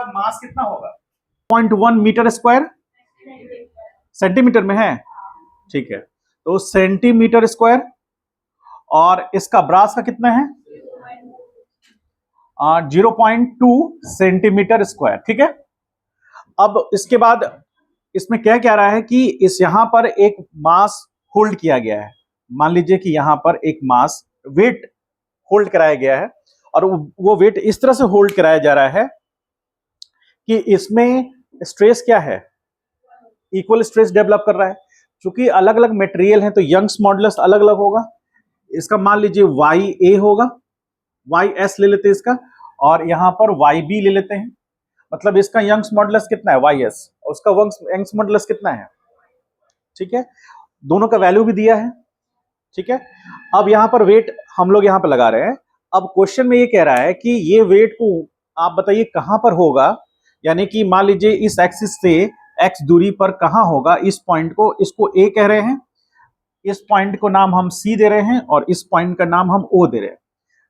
मास कितना होगा? 0.1 metre square centimetre में है, ठीक है, तो सेंटीमीटर स्क्वायर। और इसका ब्रास का कितना है? 0.2 सेंटीमीटर स्क्वायर, ठीक है। अब इसके बाद इसमें क्या क्या रहा है कि इस यहां पर एक मास होल्ड किया गया है। मान लीजिए कि यहां पर एक मास वेट होल्ड कराया गया है, और वो वेट इस तरह से होल्ड कराया जा रहा है कि इसमें स्ट्रेस क्या है? इक्वल स्ट्रेस डेवलप कर रहा है। क्योंकि अलग अलग मटेरियल है तो यंग्स मॉडुलस अलग अलग होगा। इसका मान लीजिए वाई ए होगा, वाई एस ले लेते हैं इसका, और यहां पर वाई बी ले लेते हैं। मतलब इसका यंग्स मॉडुलस कितना है? वाई एस, उसका यंग्स मॉडुलस कितना है? ठीक है, दोनों का वैल्यू भी दिया है, ठीक है। अब यहां पर वेट हम लोग यहां पर लगा रहे हैं। अब क्वेश्चन में ये कह रहा है कि ये वेट को आप बताइए कहां पर होगा, यानी कि मान लीजिए इस एक्सिस से एक्स दूरी पर कहां होगा। इस पॉइंट को, इसको ए कह रहे हैं, इस पॉइंट को नाम हम सी दे रहे हैं, और इस पॉइंट का नाम हम ओ दे रहे हैं।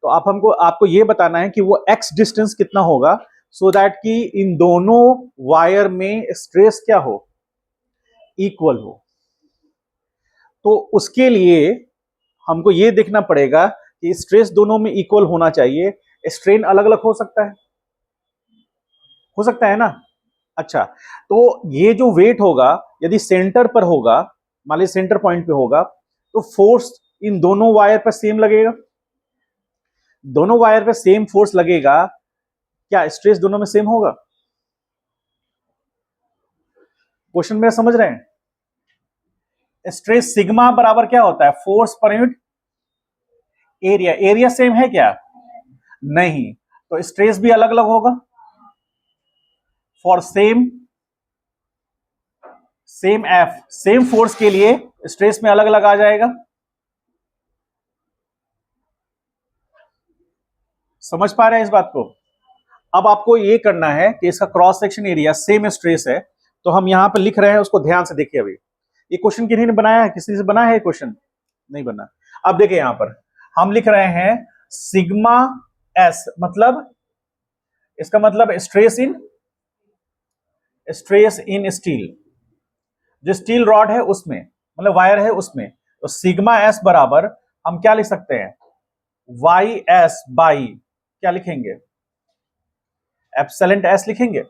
तो आप आपको ये बताना है कि वो एक्स डिस्टेंस कितना होगा, सो दैट कि इन दोनों वायर में स्ट्रेस क्या हो? इक्वल हो। तो उसके लिए हमको ये देखना पड़ेगा कि स्ट्रेस दोनों में इक्वल होना चाहिए। स्ट्रेन अलग अलग हो सकता है ना। अच्छा, तो ये जो वेट होगा यदि सेंटर पर होगा, मान लीजिए सेंटर पॉइंट पे होगा, तो फोर्स इन दोनों वायर पर सेम लगेगा। दोनों वायर पे सेम फोर्स लगेगा, क्या स्ट्रेस दोनों में सेम होगा? क्वेश्चन मेरा समझ रहे हैं? स्ट्रेस सिग्मा बराबर क्या होता है? Force per unit area. Area same है क्या? नहीं, तो स्ट्रेस भी अलग अलग होगा। For same F, same force के लिए स्ट्रेस में अलग अलग आ जाएगा। समझ पा रहे हैं इस बात को? अब आपको ये करना है कि इसका cross section area same stress है, तो हम यहां पर लिख रहे हैं, उसको ध्यान से देखिए। अभी ये क्वेश्चन किन्हीं ने बनाया है? किसी से बनाया है क्वेश्चन? नहीं बना। अब देखिए यहां पर हम लिख रहे हैं सिग्मा एस, मतलब इसका मतलब स्ट्रेस इन स्टील, जो स्टील रॉड है उसमें, मतलब वायर है उसमें। तो सिग्मा एस बराबर हम क्या लिख सकते हैं? वाई एस बाई क्या लिखेंगे? एप्सिलॉन एस लिखेंगे,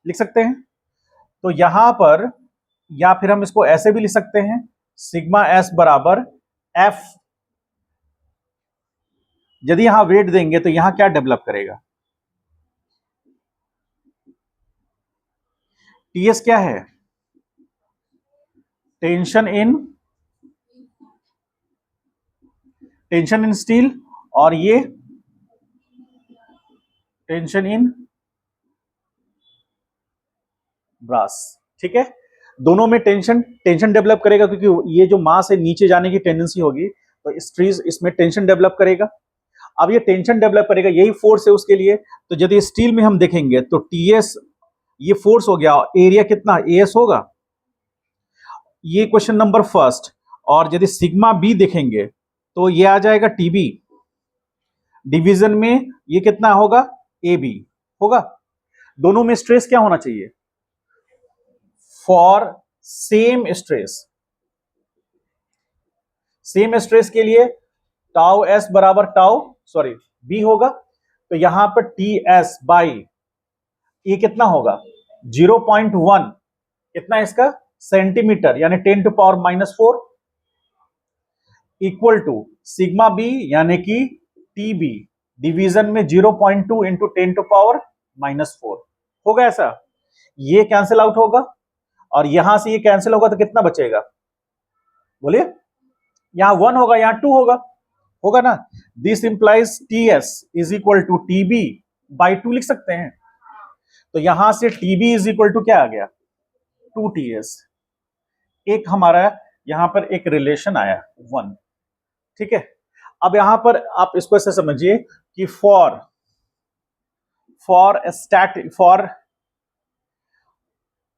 लिख सकते हैं। तो यहां पर, या फिर हम इसको ऐसे भी लिख सकते हैं, सिग्मा एस बराबर एफ। यदि यहां वेट देंगे तो यहां क्या डेवलप करेगा? टीएस क्या है? टेंशन इन स्टील, और ये टेंशन इन ब्रास, ठीक है। दोनों में टेंशन टेंशन डेवलप करेगा, क्योंकि ये जो मास है नीचे जाने की टेंडेंसी होगी, तो स्ट्रेस इसमें टेंशन डेवलप करेगा। अब ये टेंशन डेवलप करेगा, यही फोर्स है उसके लिए। तो यदि स्टील में हम देखेंगे तो टीएस ये फोर्स हो गया, एरिया कितना? एएस होगा। ये क्वेश्चन नंबर फर्स्ट। और यदि सिग्मा बी देखेंगे तो ये आ जाएगा टीबी। डिवीजन में ये कितना होगा? ए बी होगा। दोनों में स्ट्रेस क्या होना चाहिए? फॉर सेम स्ट्रेस के लिए टाउ एस बराबर टाउ, सॉरी, बी होगा। तो यहां पर टी एस बाई ये कितना होगा? 0.1, कितना इसका? सेंटीमीटर, यानी 10⁻⁻⁴, इक्वल टू सिग्मा बी यानी कि टी बी डिवीजन में 0.2 इंटू 10⁻⁻⁴ होगा। ऐसा ये कैंसिल आउट होगा, और यहां से ये कैंसिल होगा तो कितना बचेगा? बोलिए। यहां 1 होगा, यहां 2 होगा ना। This implies T S is equal to TB by 2 लिख सकते हैं। तो यहां से टीबी इज इक्वल टू क्या आ गया? 2ts। एक हमारा यहां पर एक रिलेशन आया 1, ठीक है। अब यहां पर आप इसको ऐसे समझिए कि for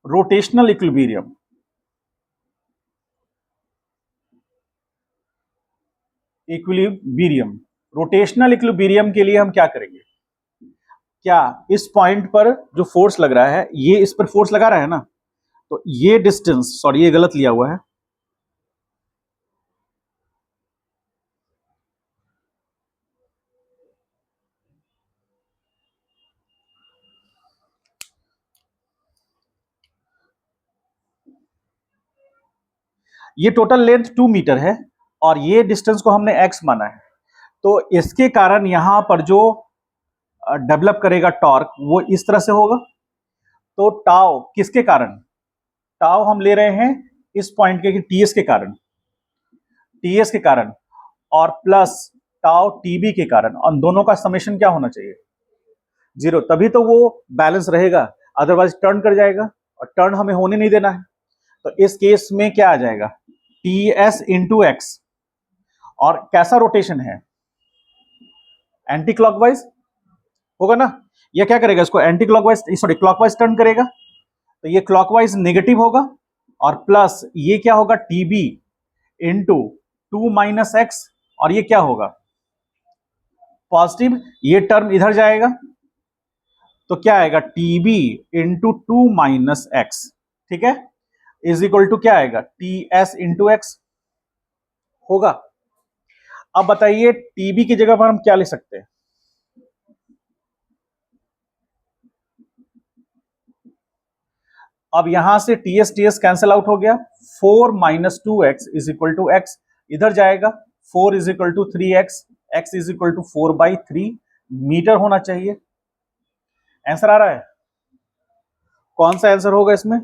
rotational equilibrium, rotational equilibrium के लिए हम क्या करेंगे? क्या इस पॉइंट पर जो फोर्स लग रहा है, ये इस पर फोर्स लगा रहा है ना, तो ये डिस्टेंस, सॉरी ये गलत लिया हुआ है, ये टोटल लेंथ 2 मीटर है और ये डिस्टेंस को हमने x माना है। तो इसके कारण यहां पर जो डेवलप करेगा टॉर्क वो इस तरह से होगा। तो टाउ किसके कारण, टाउ हम ले रहे हैं इस पॉइंट के टीएस के कारण, टीएस के कारण, और प्लस टाउ टीबी के कारण, और दोनों का समेशन क्या होना चाहिए, 0, तभी तो वो बैलेंस रहेगा, अदरवाइज टर्न कर जाएगा और टर्न हमें होने नहीं देना है। तो इस केस में क्या आ जाएगा, टी एस इंटू एक्स, और कैसा रोटेशन है, एंटी क्लॉकवाइज होगा ना, ये क्या करेगा, इसको anti clockwise, sorry clockwise turn करेगा, तो ये क्लॉकवाइज नेगेटिव होगा, और प्लस ये क्या होगा, टीबी इंटू 2 माइनस एक्स, और ये क्या होगा, पॉजिटिव, ये टर्म इधर जाएगा, तो क्या आएगा, टीबी इंटू 2 माइनस एक्स, ठीक है, इज इक्वल टू क्या आएगा, टी एस इंटू एक्स होगा। अब बताइए टीबी की जगह पर हम क्या लिख सकते हैं, अब यहां से टीएस कैंसिल आउट हो गया, 4 minus 2x is equal to x, इधर जाएगा 4 is equal to 3x, x is equal to 4/3 metre होना चाहिए। आंसर आ रहा है, कौन सा आंसर होगा इसमें,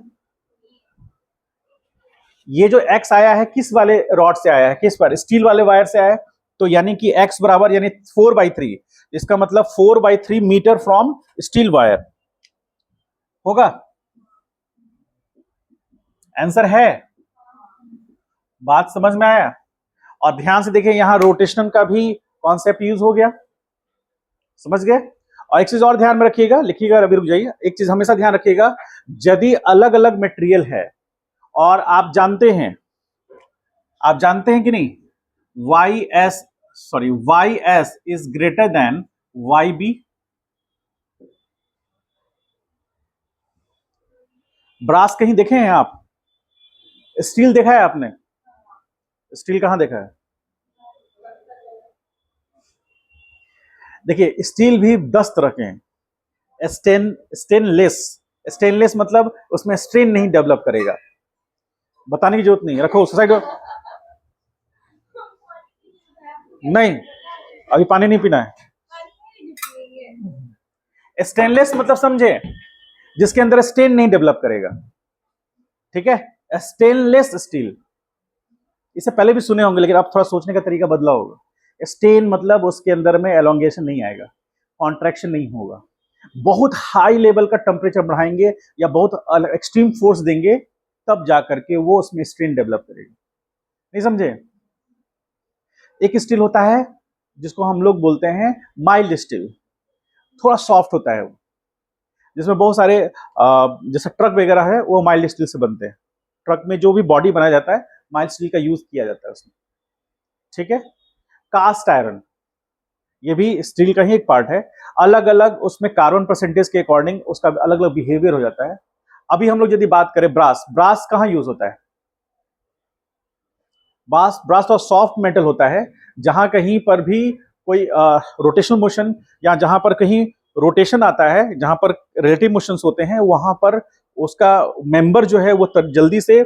ये जो x आया है किस वाले रॉड से आया है, किस पर, स्टील वाले वायर से आया है, तो यानी कि x बराबर यानी 4/3, इसका मतलब 4/3 मीटर फ्रॉम स्टील वायर होगा। आंसर है, बात समझ में आया। और ध्यान से देखिए यहां रोटेशन का भी कॉन्सेप्ट यूज हो गया, समझ गए। और एक चीज और ध्यान में रखिएगा, लिखिएगा, अभी रुक जाइए, एक चीज हमेशा ध्यान रखिएगा, यदि अलग अलग मटेरियल है और आप जानते हैं, आप जानते हैं कि नहीं, Y S, sorry Y S is greater than Y B, brass कहीं देखे हैं आप, स्टील देखा है आपने, स्टील कहां देखा है, देखिए स्टील भी 10 तरह के हैं, स्टेनलेस, स्टेनलेस मतलब उसमें स्ट्रेन नहीं डेवलप करेगा, बताने की जरूरत नहीं, रखो उस साइड, नहीं अभी पानी नहीं पीना है। स्टेनलेस मतलब समझे, जिसके अंदर स्टेन नहीं डेवलप करेगा, ठीक है, स्टेनलेस स्टील, इसे पहले भी सुने होंगे लेकिन अब थोड़ा सोचने का तरीका बदला होगा। स्टेन मतलब उसके अंदर में एलोंगेशन नहीं आएगा, कॉन्ट्रैक्शन नहीं होगा, बहुत हाई लेवल का टेम्परेचर बढ़ाएंगे या बहुत एक्सट्रीम फोर्स देंगे तब जाकर के वो उसमें स्ट्रेन डेवलप करेगी, नहीं समझे। एक स्टील होता है जिसको हम लोग बोलते हैं माइल्ड स्टील, थोड़ा सॉफ्ट होता है वो, जिसमें बहुत सारे जैसे ट्रक वगैरह है वो माइल्ड स्टील से बनते हैं, ट्रक में जो भी बॉडी बनाया जाता है माइल्ड स्टील का यूज किया जाता है उसमें, ठीक है। कास्ट आयरन, ये भी स्टील का ही एक पार्ट है, अलग अलग उसमें कार्बन परसेंटेज के अकॉर्डिंग उसका अलग अलग बिहेवियर हो जाता है। अभी हम लोग यदि बात करें ब्रास, ब्रास कहां यूज होता है, ब्रास, ब्रास तो सॉफ्ट मेटल होता है, जहां कहीं पर भी कोई रोटेशन मोशन या जहां पर कहीं रोटेशन आता है, जहां पर रिलेटिव मोशंस होते हैं, वहां पर उसका मेंबर जो है वो जल्दी से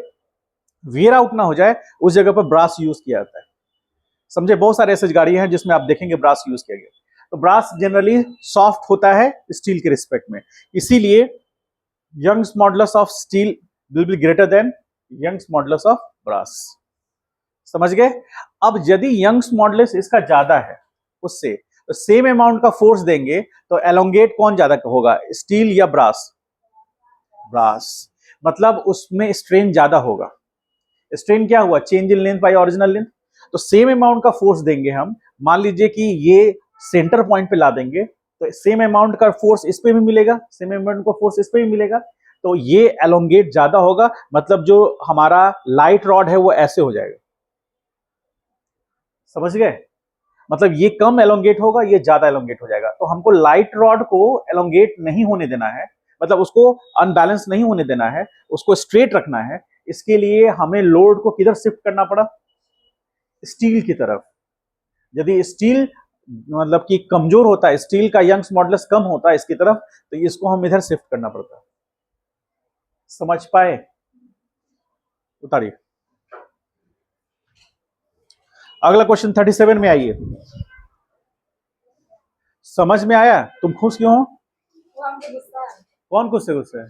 वियर आउट ना हो जाए, उस जगह पर ब्रास यूज किया जाता है, समझे। बहुत सारे ऐसे गाड़ियां हैं जिसमें आप देखेंगे ब्रास यूज किया गया, तो ब्रास जनरली सॉफ्ट होता है स्टील के रिस्पेक्ट में, इसीलिए Young's modulus of steel will be greater than Young's modulus of brass, समझ गए। अब यदि यंग्स मॉडुलस इसका ज्यादा है उससे, तो सेम अमाउंट का फोर्स देंगे तो एलोंगेट कौन ज्यादा होगा, स्टील या ब्रास, ब्रास, मतलब उसमें स्ट्रेन ज्यादा होगा। स्ट्रेन क्या हुआ, change in length bye original length, तो सेम अमाउंट का फोर्स देंगे हम, मान लीजिए कि ये सेंटर पॉइंट पे ला देंगे तो सेम अमाउंट का फोर्स इस पे भी मिलेगा, सेम अमाउंट का फोर्स इस पे भी मिलेगा, तो ये एलोंगेट ज्यादा होगा, मतलब जो हमारा लाइट रॉड है वो ऐसे हो जाएगा, समझ गए। मतलब ये कम एलोंगेट होगा, ये ज्यादा एलोंगेट हो जाएगा। तो हमको लाइट रॉड को एलोंगेट नहीं होने देना है, मतलब उसको अनबैलेंस नहीं होने देना है, उसको स्ट्रेट रखना है। इसके लिए हमें लोड को किधर शिफ्ट करना पड़ा? स्टील की तरफ। यदि स्टील मतलब कि कमजोर होता है, स्टील का यंग्स मॉडुलस कम होता है इसकी तरफ, तो इसको हम इधर शिफ्ट करना पड़ता है। समझ पाए? उतारिए। अगला क्वेश्चन 37 में आइए। समझ में आया? तुम खुश क्यों हो? कौन खुश से गुस्सा है?